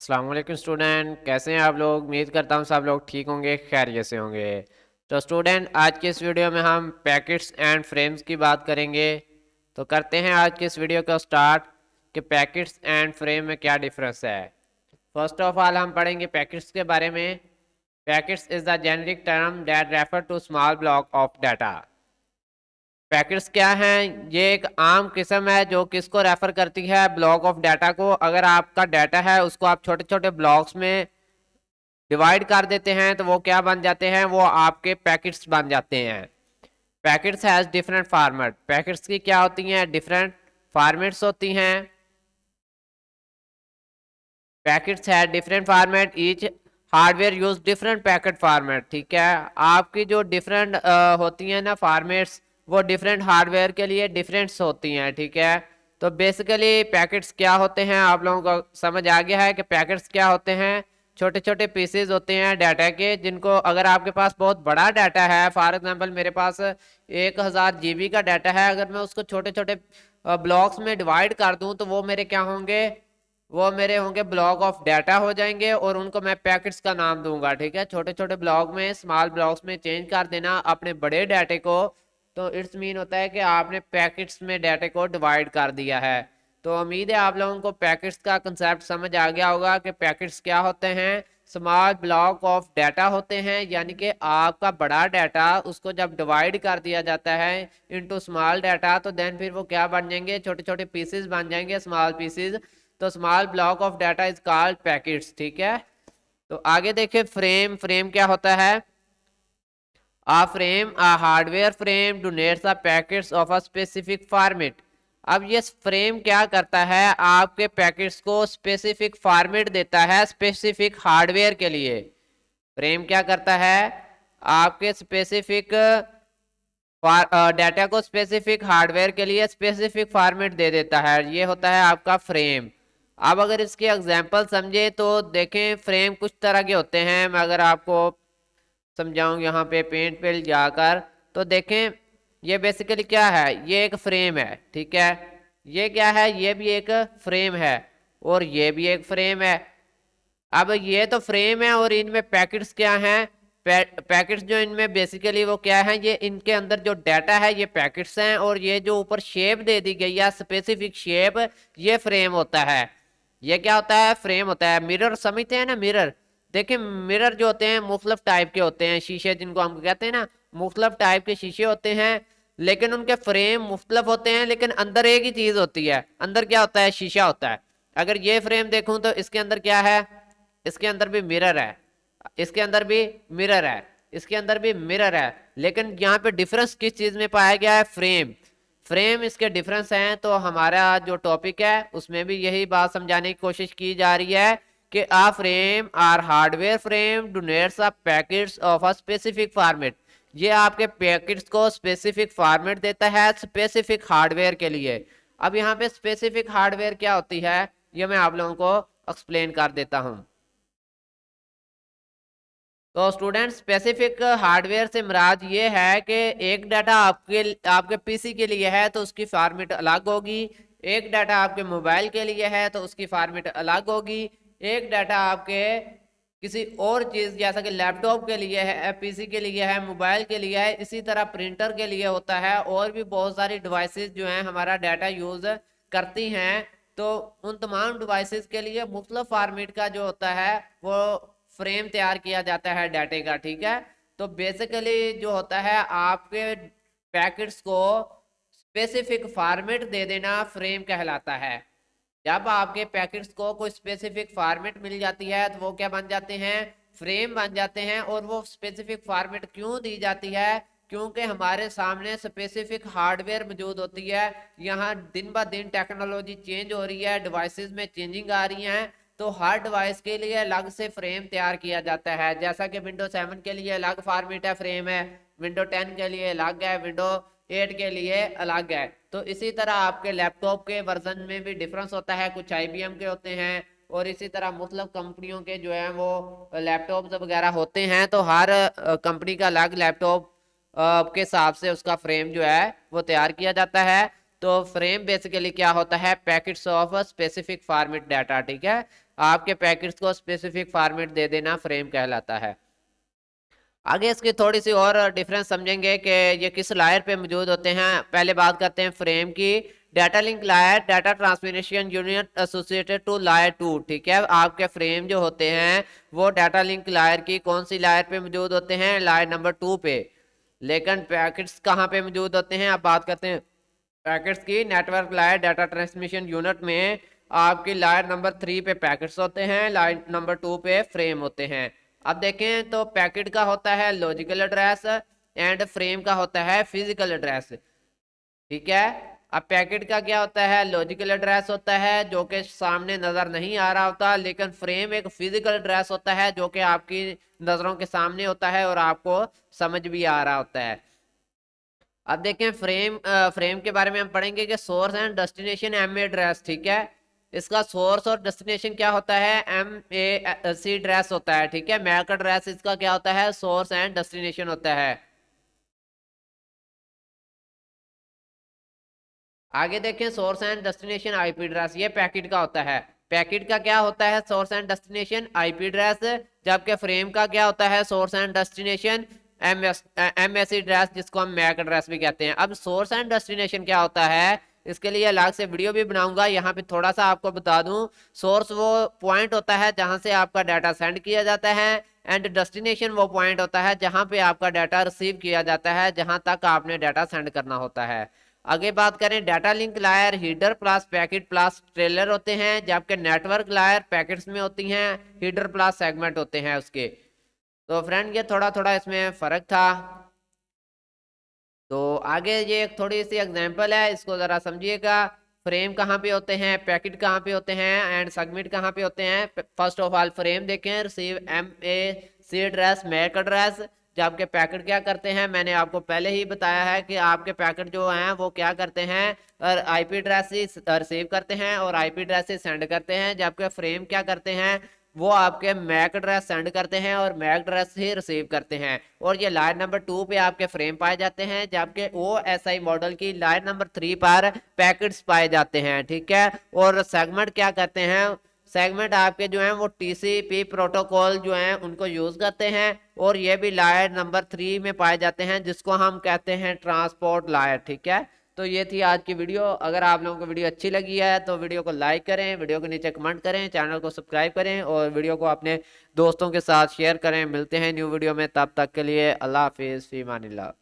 अस्सलाम वालेकुम स्टूडेंट, कैसे हैं आप लोग। उम्मीद करता हूँ सब लोग ठीक होंगे, खैरियत से होंगे। तो स्टूडेंट, आज के इस वीडियो में हम पैकेट्स एंड फ्रेम्स की बात करेंगे। तो करते हैं आज के इस वीडियो को स्टार्ट कि पैकेट्स एंड फ्रेम में क्या डिफरेंस है। फर्स्ट ऑफ ऑल हम पढ़ेंगे पैकेट्स के बारे में। Packets is the generic term that refer to small block of data. Packets क्या हैं? ये एक आम किस्म है जो किसको रेफर करती है, ब्लॉक ऑफ डाटा को। अगर आपका डाटा है उसको आप छोटे छोटे ब्लॉक्स में डिवाइड कर देते हैं तो वो क्या बन जाते हैं, वो आपके पैकेट्स बन जाते हैं। Packets has different format. Packets की क्या होती हैं? डिफरेंट फॉर्मेट्स होती हैं। पैकेट्स है different format, each hardware use different packet format. ठीक है, आपकी जो डिफरेंट होती हैं ना फॉर्मेट्स, वो डिफरेंट हार्डवेयर के लिए डिफरेंट्स होती हैं। ठीक है, तो बेसिकली पैकेट्स क्या होते हैं आप लोगों को समझ आ गया है कि पैकेट्स क्या होते हैं। छोटे छोटे पीसेज होते हैं डाटा के, जिनको अगर आपके पास बहुत बड़ा डाटा है, फॉर एग्जांपल मेरे पास 1000 GB का डाटा है, अगर मैं उसको छोटे छोटे ब्लॉक्स में डिवाइड कर दूं तो वो मेरे क्या होंगे, वो मेरे होंगे ब्लॉक ऑफ डाटा हो जाएंगे और उनको मैं पैकेट्स का नाम दूंगा। ठीक है, छोटे छोटे ब्लॉक में, स्मॉल ब्लॉक्स में चेंज कर देना अपने बड़े डाटे को, तो इट्स मीन होता है कि आपने पैकेट्स में डाटे को डिवाइड कर दिया है। तो उम्मीद है आप लोगों को पैकेट्स का कंसेप्ट समझ आ गया होगा कि पैकेट्स क्या होते हैं। स्मॉल ब्लॉक ऑफ डाटा होते हैं, यानी कि आपका बड़ा डाटा उसको जब डिवाइड कर दिया जाता है इनटू स्मॉल डाटा, तो देन फिर वो क्या बन जाएंगे, छोटे छोटे पीसेस बन जाएंगे, स्मॉल पीसेस। तो small block of data is called packets. ठीक है, तो आगे देखिए फ्रेम। फ्रेम क्या होता है? A frame, a hardware frame donates the packets of a specific format। अब ये फ्रेम क्या करता है, आपके पैकेट्स को स्पेसिफिक फॉर्मेट देता है स्पेसिफिक हार्डवेयर के लिए। फ्रेम क्या करता है, आपके स्पेसिफिक डाटा को स्पेसिफिक हार्डवेयर के लिए स्पेसिफिक फॉर्मेट दे देता है। ये होता है आपका फ्रेम। अब अगर इसके एग्जांपल समझे तो देखें, फ्रेम कुछ तरह के होते हैं। मैं अगर आपको समझाऊं यहाँ पे पेंट पे जाकर, तो देखें ये बेसिकली क्या है, ये एक फ्रेम है। ठीक है, ये क्या है, ये भी एक फ्रेम है और ये भी एक फ्रेम है। अब ये तो फ्रेम है और इनमें पैकेट्स क्या हैं, पैकेट्स जो इनमें बेसिकली वो क्या है, ये इनके अंदर जो डाटा है ये पैकेट्स हैं, और ये जो ऊपर शेप दे दी गई है स्पेसिफिक शेप, ये फ्रेम होता है। ये क्या होता है, फ्रेम होता है। मिरर समझते हैं ना, मिरर। देखिए मिरर जो होते हैं मुख्तलिफ टाइप के होते हैं, शीशे जिनको हम कहते हैं ना, मुख्तलिफ टाइप के शीशे होते हैं, लेकिन उनके फ्रेम मुख्तलिफ होते हैं, लेकिन अंदर एक ही चीज होती है। अंदर क्या होता है, शीशा होता है। अगर ये फ्रेम देखूं तो इसके अंदर क्या है, इसके अंदर भी मिरर है, इसके अंदर भी मिरर है, इसके अंदर भी मिरर है, लेकिन यहाँ पे डिफरेंस किस चीज में पाया गया है, फ्रेम। फ्रेम इसके डिफरेंस हैं। तो हमारा जो टॉपिक है उसमें भी यही बात समझाने की कोशिश की जा रही है कि a frame or hardware frame denotes a packets of a specific format. ये आपके पैकेट्स को स्पेसिफिक फॉर्मेट देता है स्पेसिफिक हार्डवेयर के लिए। अब यहाँ पे स्पेसिफिक हार्डवेयर क्या होती है, ये मैं आप लोगों को एक्सप्लेन कर देता हूँ। तो स्टूडेंट, स्पेसिफिक हार्डवेयर से मुराद ये है कि एक डाटा आपके आपके पीसी के लिए है तो उसकी फॉर्मेट अलग होगी, एक डाटा आपके मोबाइल के लिए है तो उसकी फॉर्मेट अलग होगी, एक डाटा आपके किसी और चीज़ जैसा कि लैपटॉप के लिए है, पीसी के लिए है, मोबाइल के लिए है, इसी तरह प्रिंटर के लिए होता है, और भी बहुत सारी डिवाइसेस जो हैं हमारा डाटा यूज़ करती हैं। तो उन तमाम डिवाइसेस के लिए मुख्तलिफ फॉर्मेट का जो होता है वो फ्रेम तैयार किया जाता है डाटे का। ठीक है, तो बेसिकली जो होता है आपके पैकेट्स को स्पेसिफिक फॉर्मेट दे देना फ्रेम कहलाता है। जब आपके पैकेट्स को कोई स्पेसिफिक फॉर्मेट मिल जाती है तो वो क्या बन जाते हैं, फ्रेम बन जाते हैं। और वो स्पेसिफिक फॉर्मेट क्यों दी जाती है, क्योंकि हमारे सामने स्पेसिफिक हार्डवेयर मौजूद होती है। यहाँ दिन ब दिन टेक्नोलॉजी चेंज हो रही है, डिवाइसेस में चेंजिंग आ रही हैं, तो हर डिवाइस के लिए अलग से फ्रेम तैयार किया जाता है। जैसा कि विंडो 7 के लिए अलग फॉर्मेट है, फ्रेम है, विंडो 10 के लिए अलग है, विंडो 8 के लिए अलग है। तो इसी तरह आपके लैपटॉप के वर्जन में भी डिफरेंस होता है, कुछ IBM के होते हैं और इसी तरह मुख्तलिफ कंपनियों के जो है वो लैपटॉप वगैरह होते हैं। तो हर कंपनी का अलग लैपटॉप के हिसाब से उसका फ्रेम जो है वो तैयार किया जाता है। तो फ्रेम बेसिकली क्या होता है, packets of specific format data. ठीक है, आपके पैकेट्स को स्पेसिफिक फॉर्मेट दे देना फ्रेम कहलाता है। आगे इसकी थोड़ी सी और डिफरेंस समझेंगे कि ये किस लायर पे मौजूद होते हैं। पहले बात करते हैं फ्रेम की। Data link layer, data transmission unit associated to layer 2। ठीक है, आपके फ्रेम जो होते हैं वो डाटा लिंक लायर की कौन सी लायर पे मौजूद होते हैं? लायर नंबर 2 पे। लेकिन पैकेट्स कहाँ पे मौजूद होते हैं? आप बात करते हैं पैकेट्स की। Network layer data transmission unit में आपकी लायर नंबर 3 पे पैकेट्स होते हैं, लायर नंबर 2 पे फ्रेम होते हैं। अब देखें तो पैकेट का होता है लॉजिकल एड्रेस एंड फ्रेम का होता है फिजिकल एड्रेस। ठीक है, अब पैकेट का क्या होता है? लॉजिकल एड्रेस होता है जो कि सामने नजर नहीं आ रहा होता, लेकिन फ्रेम एक फिजिकल एड्रेस होता है जो कि आपकी नजरों के सामने होता है और आपको समझ भी आ रहा होता है। अब देखें फ्रेम के बारे में हम पढ़ेंगे कि source and destination M address. ठीक है, इसका सोर्स और डेस्टिनेशन क्या होता है? MAC एड्रेस होता है। ठीक है, मैक एड्रेस इसका क्या होता है? सोर्स एंड डेस्टिनेशन होता है। आगे देखें source and destination IP address, ये पैकेट का होता है। पैकेट का क्या होता है? Source and destination IP address. जबकि फ्रेम का क्या होता है? Source and destination MAC address, जिसको हम मैक एड्रेस भी कहते हैं। अब सोर्स एंड डेस्टिनेशन क्या होता है, इसके लिए अलग से वीडियो भी बनाऊंगा। यहाँ पे थोड़ा सा आपको बता दूं, सोर्स वो पॉइंट होता है जहां से आपका डाटा सेंड किया जाता है, एंड डेस्टिनेशन वो पॉइंट होता है जहां पे आपका डाटा रिसीव किया जाता है, जहां तक आपने डाटा सेंड करना होता है। आगे बात करें, data link layer header plus packet plus trailer होते हैं, जबकि नेटवर्क लायर पैकेट्स में होती हैं, हीडर प्लस सेगमेंट होते हैं उसके। तो फ्रेंड ये थोड़ा थोड़ा इसमें फर्क था। तो आगे ये एक थोड़ी सी एग्जांपल है, इसको जरा समझिएगा। फ्रेम कहाँ पे होते हैं, पैकेट कहाँ पे होते हैं एंड सेगमेंट कहाँ पे होते हैं। फर्स्ट ऑफ ऑल फ्रेम देखें, receive MAC address, MAC address. जबकि पैकेट क्या करते हैं, मैंने आपको पहले ही बताया है कि आपके पैकेट जो हैं वो क्या करते हैं, और आईपी एड्रेस ही रिसीव करते हैं और आईपी एड्रेस ही सेंड करते हैं। जबकि फ्रेम क्या करते हैं, वो आपके मैक एड्रेस सेंड करते हैं और मैक एड्रेस ही रिसीव करते हैं। और ये लाइन नंबर 2 पे आपके फ्रेम पाए जाते हैं, जबकि OSI मॉडल की लाइन नंबर 3 पर पैकेट्स पाए जाते हैं। ठीक है, और सेगमेंट क्या करते हैं, सेगमेंट आपके जो हैं वो TCP प्रोटोकॉल जो हैं उनको यूज करते हैं, और ये भी लायर नंबर 3 में पाए जाते हैं, जिसको हम कहते हैं ट्रांसपोर्ट लायर। ठीक है, तो ये थी आज की वीडियो। अगर आप लोगों को वीडियो अच्छी लगी है तो वीडियो को लाइक करें, वीडियो के नीचे कमेंट करें, चैनल को सब्सक्राइब करें और वीडियो को अपने दोस्तों के साथ शेयर करें। मिलते हैं न्यू वीडियो में, तब तक के लिए अल्लाह हाफिज़, फी अमानिल्लाह।